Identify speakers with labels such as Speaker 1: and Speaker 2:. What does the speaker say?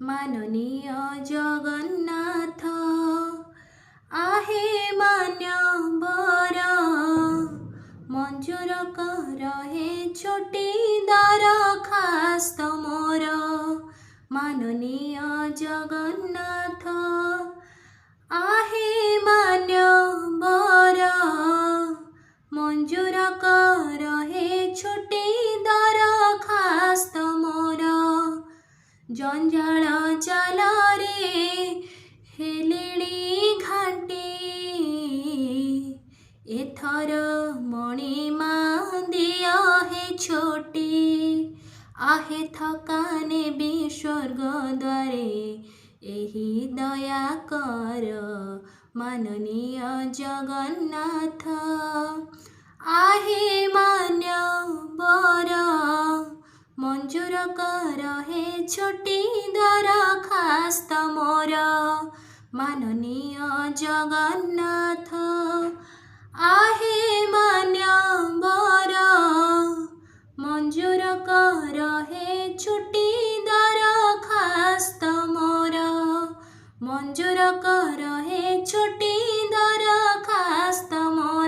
Speaker 1: माननीय जगन्नाथ आहे मान्यवर मंजूर कर हे छोटी दरखास्त मोर। माननीय जगन्नाथ आहे मान्यवर मंजूर कर हे छोटी दरखास्त मोर। जंजाल चाल रे हेलिणी घाटी एथर मणिमा दिया है छोटी। आहे थकाने भी स्वर्ग द्वारे एही दया कर माननीय जगन्नाथ आहे मान्यवर मंजूर कर हे छोटी दरखास्त मोर। माननीय जगन्नाथ आहे मान्यवर मंजूर कर हे छोटी दरखास्त मोर। मंजूर कर हे छोटी दरखास्त मोर।